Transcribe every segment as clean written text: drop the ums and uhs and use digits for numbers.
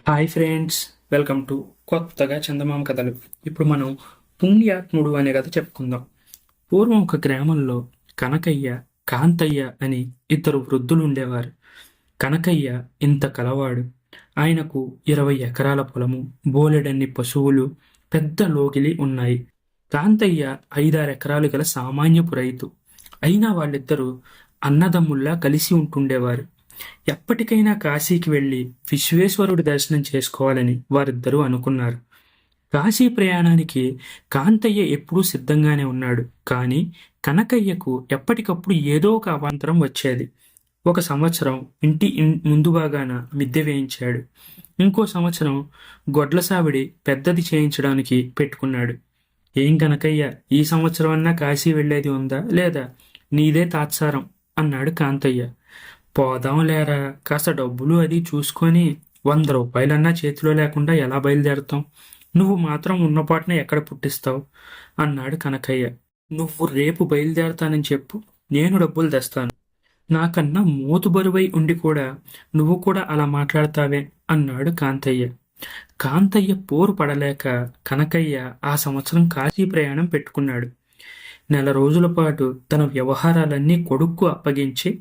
Hi friends, welcome to కొత్తగా చందమామ కథలు. ఇప్పుడు మనం పుణ్యాత్ముడు అనే కథ చెప్పుకుందాం. పూర్వం ఒక గ్రామంలో కనకయ్య, కాంతయ్య అని ఇద్దరు వృద్ధులు ఉండేవారు. కనకయ్య ఇంత కలవాడు. ఆయనకు 20 ఎకరాల పొలము, బోలెడన్ని పశువులు, పెద్ద లోగిలి ఉన్నాయి. కాంతయ్య 5-6 ఎకరాలు గల సామాన్యపు రైతు. అయినా వాళ్ళిద్దరూ అన్నదమ్ముల్లా కలిసి ఉంటుండేవారు. ఎప్పటికైనా కాశీకి వెళ్ళి విశ్వేశ్వరుడి దర్శనం చేసుకోవాలని వారిద్దరూ అనుకున్నారు. కాశీ ప్రయాణానికి కాంతయ్య ఎప్పుడూ సిద్ధంగానే ఉన్నాడు. కానీ కనకయ్యకు ఎప్పటికప్పుడు ఏదో ఒక అవాంతరం వచ్చేది. ఒక సంవత్సరం ఇంటి ముందు భాగాన మిద్దె వేయించాడు. ఇంకో సంవత్సరం గొడ్ల సావిడి పెద్దది చేయించడానికి పెట్టుకున్నాడు. ఏం కనకయ్య, ఈ సంవత్సరం అన్నా కాశీ వెళ్ళేది ఉందా లేదా? నీదే తాత్సారం అన్నాడు కాంతయ్య. పోదాం లేరా, కాస్త డబ్బులు అది చూసుకొని 100 రూపాయలన్నా చేతిలో లేకుండా ఎలా బయలుదేరతాం? నువ్వు మాత్రం ఉన్నపాటున ఎక్కడ పుట్టిస్తావు అన్నాడు కనకయ్య. నువ్వు రేపు బయలుదేరతానని చెప్పు, నేను డబ్బులు తెస్తాను. నాకన్నా మోతుబరువై ఉండి కూడా నువ్వు కూడా అలా మాట్లాడతావే అన్నాడు కాంతయ్య. కాంతయ్య పోరు పడలేక కనకయ్య ఆ సంవత్సరం కాశీ ప్రయాణం పెట్టుకున్నాడు. 1 రోజుల పాటు తన వ్యవహారాలన్నీ కొడుక్కు అప్పగించి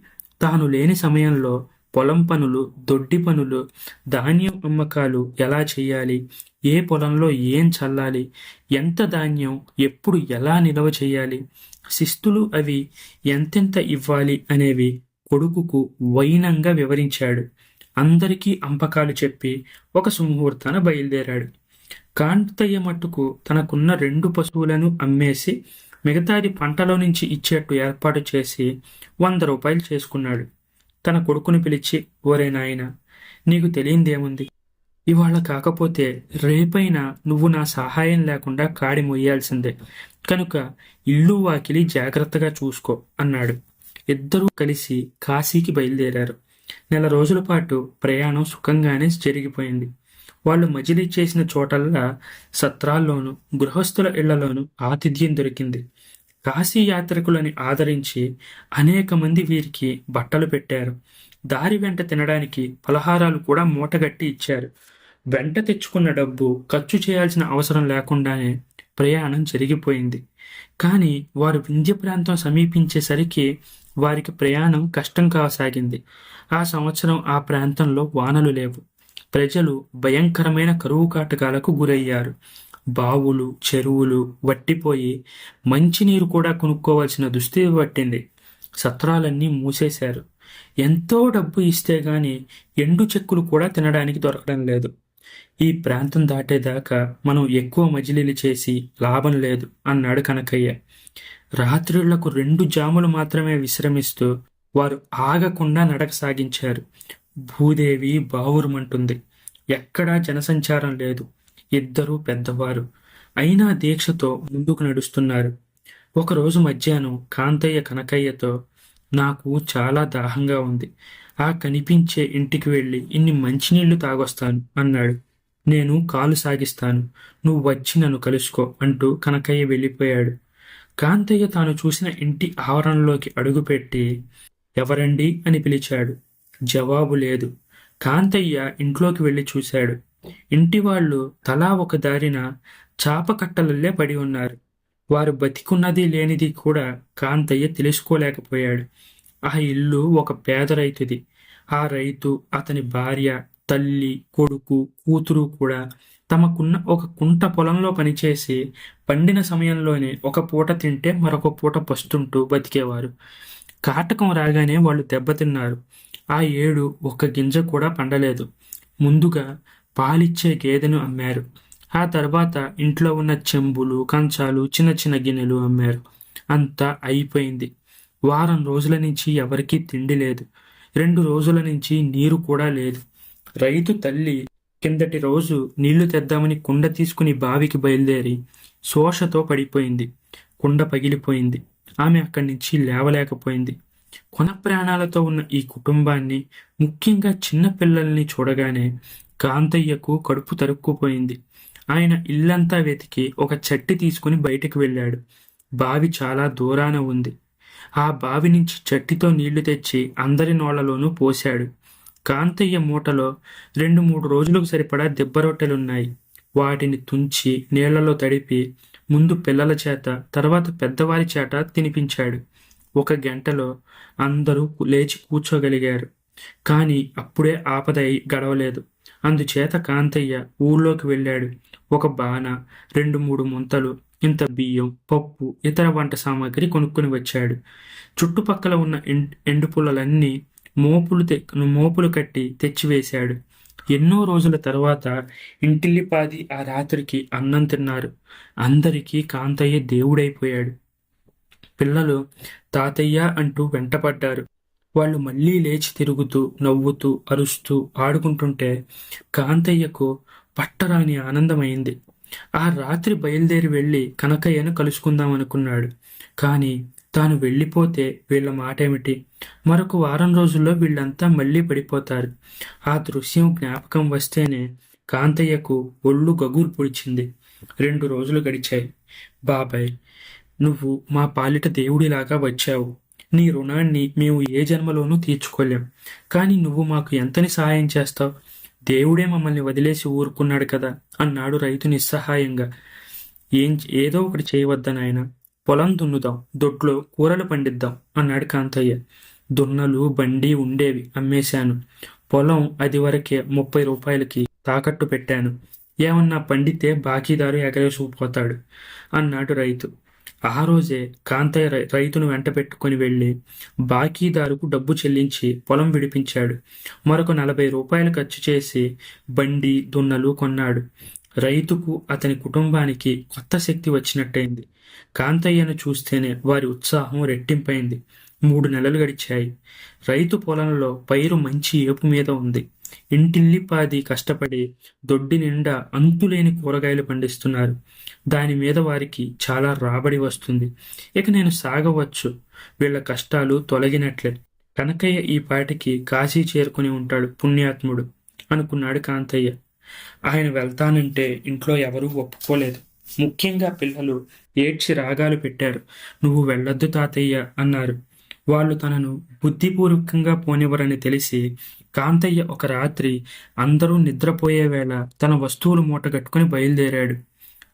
తాను లేని సమయంలో పొలం పనులు, దొడ్డి పనులు, ధాన్యం అమ్మకాలు ఎలా చేయాలి, ఏ పొలంలో ఏం చల్లాలి, ఎంత ధాన్యం ఎప్పుడు ఎలా నిల్వ చేయాలి, శిస్తులు అవి ఎంతెంత ఇవ్వాలి అనేవి కొడుకుకు వైనంగా వివరించాడు. అందరికీ అంపకాలు చెప్పి ఒక సుముహూర్తాన బయలుదేరాడు. కాంతయ్య మట్టుకు తనకున్న 2 పశువులను అమ్మేసి మిగతాది పంటలో నుంచి ఇచ్చేట్టు ఏర్పాటు చేసి 100 రూపాయలు చేసుకున్నాడు. తన కొడుకుని పిలిచి, ఓరే నాయనా, నీకు తెలియందేముంది? ఇవాళ కాకపోతే రేపైనా నువ్వు నా సహాయం లేకుండా కాడి మొయ్యాల్సిందే. కనుక ఇల్లు వాకిలి జాగ్రత్తగా చూసుకో అన్నాడు. ఇద్దరూ కలిసి కాశీకి బయలుదేరారు. 1 రోజుల పాటు ప్రయాణం సుఖంగానే జరిగిపోయింది. వాళ్ళు మజిలీ చేసిన చోటల్లా సత్రాల్లోనూ గృహస్థుల ఇళ్లలోనూ ఆతిథ్యం దొరికింది. కాశీ యాత్రికులని ఆదరించి అనేక మంది వీరికి బట్టలు పెట్టారు. దారి వెంట తినడానికి పలహారాలు కూడా మూటగట్టి ఇచ్చారు. వెంట తెచ్చుకున్న డబ్బు ఖర్చు చేయాల్సిన అవసరం లేకుండానే ప్రయాణం జరిగిపోయింది. కానీ వారు వింధ్య ప్రాంతం సమీపించేసరికి వారికి ప్రయాణం కష్టం కాసాగింది. ఆ సంవత్సరం ఆ ప్రాంతంలో వానలు లేవు. ప్రజలు భయంకరమైన కరువు కాటకాలకు గురయ్యారు. బావులు, చెరువులు వట్టిపోయి మంచినీరు కూడా కొనుక్కోవాల్సిన దుస్థితి పట్టింది. సత్రాలన్నీ మూసేశారు. ఎంతో డబ్బు ఇస్తే గాని ఎండు చెక్కులు కూడా తినడానికి దొరకడం లేదు. ఈ ప్రాంతం దాటేదాకా మనం ఎక్కువ మజిలీలు చేసి లాభం లేదు అన్నాడు కనకయ్య. రాత్రిళ్లకు 2 జాములు మాత్రమే విశ్రమిస్తూ వారు ఆగకుండా నడక సాగించారు. భూదేవి బావురుమంటుంది. ఎక్కడా జనసంచారం లేదు. ఇద్దరూ పెద్దవారు. అయినా దీక్షతో ముందుకు నడుస్తున్నారు. ఒకరోజు మధ్యాహ్నం కాంతయ్య కనకయ్యతో, నాకు చాలా దాహంగా ఉంది. ఆ కనిపించే ఇంటికి వెళ్ళి ఇన్ని మంచినీళ్లు తాగొస్తాను అన్నాడు. నేను కాలు సాగిస్తాను, నువ్వు వచ్చి నన్ను కలుసుకో అంటూ కనకయ్య వెళ్ళిపోయాడు. కాంతయ్య తాను చూసిన ఇంటి ఆవరణలోకి అడుగుపెట్టి, ఎవరండి అని పిలిచాడు. జవాబు లేదు. కాంతయ్య ఇంట్లోకి వెళ్ళి చూశాడు. ఇంటివాళ్లు తలా ఒక దారిన చాపకట్టలల్లే పడి ఉన్నారు. వారు బతికున్నది లేనిది కూడా కాంతయ్య తెలుసుకోలేకపోయాడు. ఆ ఇల్లు ఒక పేద రైతుది. ఆ రైతు, అతని భార్య, తల్లి, కొడుకు, కూతురు కూడా తమకున్న ఒక కుంట పొలంలో పనిచేసి పండిన సమయంలోనే ఒక పూట తింటే మరొక పూట పస్తుంటూ బతికేవారు. కాటకం రాగానే వాళ్ళు దెబ్బతిన్నారు. ఆ ఏడు ఒక్క గింజ కూడా పండలేదు. ముందుగా పాలిచ్చే గేదెను అమ్మారు. ఆ తర్వాత ఇంట్లో ఉన్న చెంబులు, కంచాలు, చిన్న చిన్న గిన్నెలు అమ్మారు. అంతా అయిపోయింది. వారం రోజుల నుంచి ఎవరికీ తిండి లేదు. 2 రోజుల నుంచి నీరు కూడా లేదు. రైతు తల్లి కిందటి రోజు నీళ్లు తెద్దామని కుండ తీసుకుని బావికి బయలుదేరి శోషతో పడిపోయింది. కుండ పగిలిపోయింది. ఆమె అక్కడి నుంచి లేవలేకపోయింది. కొన ప్రాణాలతో ఉన్న ఈ కుటుంబాన్ని, ముఖ్యంగా చిన్న పిల్లల్ని చూడగానే కాంతయ్యకు కడుపు తరుక్కుపోయింది. ఆయన ఇల్లంతా వెతికి ఒక చట్టి తీసుకుని బయటికి వెళ్ళాడు. బావి చాలా దూరాన ఉంది. ఆ బావి నుంచి చట్టితో నీళ్లు తెచ్చి అందరి నోళ్లలోనూ పోశాడు. కాంతయ్య మూటలో 2-3 రోజులకు సరిపడా దిబ్బరొట్టెలున్నాయి. వాటిని తుంచి నీళ్లలో తడిపి ముందు పిల్లల చేత తర్వాత పెద్దవారి చేత తినిపించాడు. 1 గంటలో అందరూ లేచి కూర్చోగలిగారు. కాని అప్పుడే ఆపద గడవలేదు. అందుచేత కాంతయ్య ఊళ్ళోకి వెళ్ళాడు. ఒక బాన, 2-3 ముంతలు, ఇంత బియ్యం, పప్పు, ఇతర వంట సామాగ్రి కొనుక్కుని వచ్చాడు. చుట్టుపక్కల ఉన్న ఎండుపుల్లలన్నీ మోపులు కట్టి తెచ్చివేశాడు. ఎన్నో రోజుల తరువాత ఇంటిల్లిపాది ఆ రాత్రికి అన్నం తిన్నారు. అందరికీ కాంతయ్య దేవుడైపోయాడు. పిల్లలు తాతయ్య అంటూ వెంటపడ్డారు. వాళ్ళు మళ్ళీ లేచి తిరుగుతూ, నవ్వుతూ, అరుస్తూ, ఆడుకుంటుంటే కాంతయ్యకు పట్టరాని ఆనందమైంది. ఆ రాత్రి బయలుదేరి వెళ్ళి కనకయ్యను కలుసుకుందామనుకున్నాడు. కాని తాను వెళ్ళిపోతే వీళ్ళ మాటేమిటి? మరొక వారం రోజుల్లో వీళ్ళంతా మళ్ళీ పడిపోతారు. ఆ దృశ్యం జ్ఞాపకం వస్తేనే కాంతయ్యకు ఒళ్ళు గగురు పొడిచింది. 2 రోజులు గడిచాయి. బాబాయ్, నువ్వు మా పాలిట దేవుడిలాగా వచ్చావు. నీ రుణాన్ని మేము ఏ జన్మలోనూ తీర్చుకోలేం. కానీ నువ్వు మాకు ఎంతని సహాయం చేస్తావు? దేవుడే మమ్మల్ని వదిలేసి ఊరుకున్నాడు కదా అన్నాడు రైతు నిస్సహాయంగా. ఏదో ఒకటి చేయవద్దా నాయన? పొలం దున్నుదాం, దొడ్లో కూరలు పండిద్దాం అన్నాడు కాంతయ్య. దున్నలు, బండి ఉండేవి, అమ్మేశాను. పొలం అది వరకే 30 రూపాయలకి తాకట్టు పెట్టాను. ఏమన్నా పండితే బాకీదారు ఎగరేసుకుపోతాడు అన్నాడు రైతు. ఆ రోజే కాంతయ్య రైతును వెంట పెట్టుకుని వెళ్ళి బాకీదారుకు డబ్బు చెల్లించి పొలం విడిపించాడు. మరొక 40 రూపాయలు ఖర్చు చేసి బండి, దున్నలు కొన్నాడు. రైతుకు, అతని కుటుంబానికి కొత్త శక్తి వచ్చినట్టయింది. కాంతయ్యను చూస్తేనే వారి ఉత్సాహం రెట్టింపైంది. 3 నెలలు గడిచాయి. రైతు పొలంలో పైరు మంచి ఏపు మీద ఉంది. ఇంటిల్లిపాది కష్టపడి దొడ్డి నిండా అంతులేని కూరగాయలు పండిస్తున్నారు. దాని మీద వారికి చాలా రాబడి వస్తుంది. ఇక నేను సాగవచ్చు. వీళ్ళ కష్టాలు తొలగినట్లే. కనకయ్య ఈ పాటికి కాశీ చేరుకుని ఉంటాడు, పుణ్యాత్ముడు అనుకున్నాడు కాంతయ్య. ఆయన వెళ్తానంటే ఇంట్లో ఎవరూ ఒప్పుకోలేదు. ముఖ్యంగా పిల్లలు ఏడ్చి రాగాలు పెట్టారు. నువ్వు వెళ్ళొద్దు తాతయ్య అన్నారు. వాళ్ళు తనను బుద్ధిపూర్వకంగా పోనివ్వరని తెలిసి కాంతయ్య ఒక రాత్రి అందరూ నిద్రపోయే వేళ తన వస్తువులు మూటగట్టుకుని బయలుదేరాడు.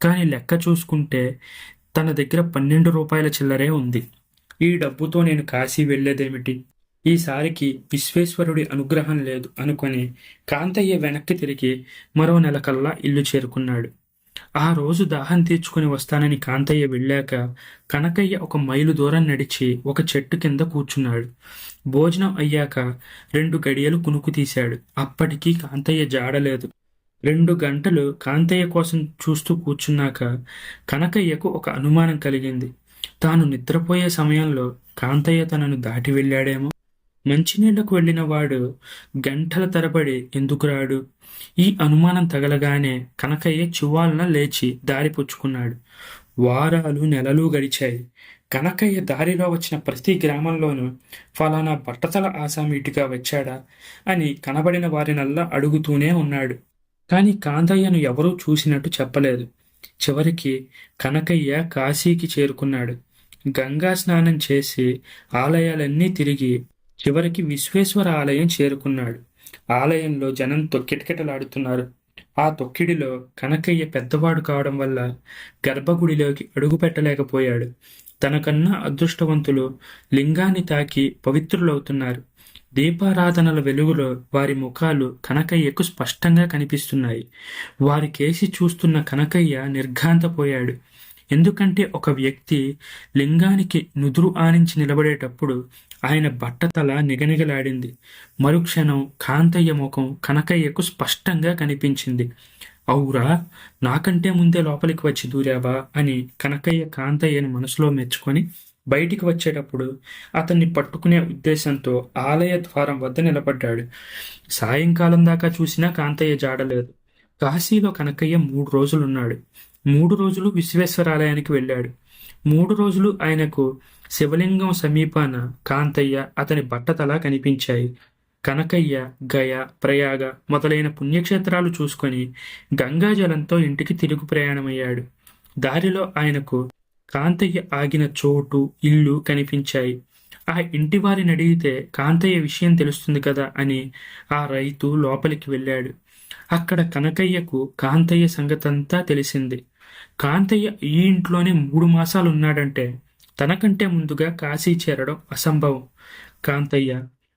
కాని లెక్క చూసుకుంటే తన దగ్గర 12 రూపాయల చిల్లరే ఉంది. ఈ డబ్బుతో నేను కాశీ వెళ్లేదేమిటి? ఈసారికి విశ్వేశ్వరుడి అనుగ్రహం లేదు అనుకొని కాంతయ్య వెనక్కి తిరిగి మరో నెల కల్లా ఇల్లు చేరుకున్నాడు. ఆ రోజు దాహం తీర్చుకుని వస్తానని కాంతయ్య వెళ్ళాక కనకయ్య 1 మైలు దూరం నడిచి ఒక చెట్టు కింద కూర్చున్నాడు. భోజనం అయ్యాక 2 గడియలు కునుకు తీశాడు. అప్పటికీ కాంతయ్య జాడలేదు. 2 గంటలు కాంతయ్య కోసం చూస్తూ కూర్చున్నాక కనకయ్యకు ఒక అనుమానం కలిగింది. తాను నిద్రపోయే సమయంలో కాంతయ్య తనను దాటి వెళ్ళాడేమో. మంచినీళ్లకు వెళ్ళిన వాడు గంటల తరబడి ఎందుకు రాడు? ఈ అనుమానం తగలగానే కనకయ్య చువ్వాలన లేచి దారి పుచ్చుకున్నాడు. వారాలు, నెలలు గడిచాయి. కనకయ్య దారిలో వచ్చిన ప్రతి గ్రామంలోనూ ఫలానా బట్టతల ఆసామీటిగా వచ్చాడా అని కనబడిన వారినల్లా అడుగుతూనే ఉన్నాడు. కాని కాంతయ్యను ఎవరూ చూసినట్టు చెప్పలేదు. చివరికి కనకయ్య కాశీకి చేరుకున్నాడు. గంగా స్నానం చేసి ఆలయాలన్నీ తిరిగి చివరికి విశ్వేశ్వర ఆలయం చేరుకున్నాడు. ఆలయంలో జనంతో కిటకిటలాడుతున్నారు. ఆ తొక్కిడిలో కనకయ్య పెద్దవాడు కావడం వల్ల గర్భగుడిలోకి అడుగు పెట్టలేకపోయాడు. తనకన్నా అదృష్టవంతులు లింగాన్ని తాకి పవిత్రులవుతున్నారు. దీపారాధనల వెలుగులో వారి ముఖాలు కనకయ్యకు స్పష్టంగా కనిపిస్తున్నాయి. వారి కేసి చూస్తున్న కనకయ్య నిర్ఘాంతపోయాడు. ఎందుకంటే ఒక వ్యక్తి లింగానికి నుదురు ఆనించి నిలబడేటప్పుడు ఆయన బట్టతల నిగనిగలాడింది. మరుక్షణం కాంతయ్య ముఖం కనకయ్యకు స్పష్టంగా కనిపించింది. అవురా, నాకంటే ముందే లోపలికి వచ్చి దూరావా అని కనకయ్య కాంతయ్యని మనసులో మెచ్చుకొని బయటికి వచ్చేటప్పుడు అతన్ని పట్టుకునే ఉద్దేశంతో ఆలయ ద్వారం వద్ద నిలబడ్డాడు. సాయంకాలం దాకా చూసినా కాంతయ్య జాడలేదు. కాశీలో కనకయ్య 3 రోజులున్నాడు. 3 రోజులు విశ్వేశ్వరాలయానికి వెళ్ళాడు. 3 రోజులు ఆయనకు శివలింగం సమీపాన కాంతయ్య, అతని బట్టతల కనిపించాయి. కనకయ్య గయ, ప్రయాగ మొదలైన పుణ్యక్షేత్రాలు చూసుకొని గంగాజలంతో ఇంటికి తిరుగు ప్రయాణమయ్యాడు. దారిలో ఆయనకు కాంతయ్య ఆగిన చోటు, ఇల్లు కనిపించాయి. ఆ ఇంటి వారిని అడిగితే కాంతయ్య విషయం తెలుస్తుంది కదా అని ఆ రైతు లోపలికి వెళ్ళాడు. అక్కడ కనకయ్యకు కాంతయ్య సంగతంతా తెలిసింది. కాంతయ్య ఈ ఇంట్లోనే 3 మాసాలు ఉన్నాడంటే తనకంటే ముందుగా కాశీ చేరడం అసంభవం. కాంతయ్య,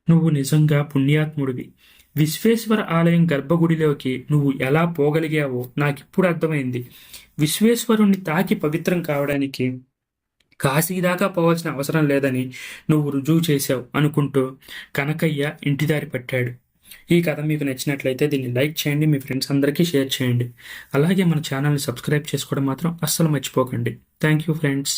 నువ్వు నిజంగా పుణ్యాత్ముడివి. విశ్వేశ్వర ఆలయం గర్భగుడిలోకి నువ్వు ఎలా పోగలిగావో నాకిప్పుడు అర్థమైంది. విశ్వేశ్వరుణ్ణి తాకి పవిత్రం కావడానికి కాశీ దాకా పోవాల్సిన అవసరం లేదని నువ్వు రుజువు చేశావు అనుకుంటూ కనకయ్య ఇంటిదారి పట్టాడు. ఈ కథ మీకు నచ్చినట్లయితే దీన్ని లైక్ చేయండి, మీ ఫ్రెండ్స్ అందరికీ షేర్ చేయండి. అలాగే మన ఛానల్ని సబ్స్క్రైబ్ చేసుకోవడం మాత్రం అస్సలు మర్చిపోకండి. Thank you friends.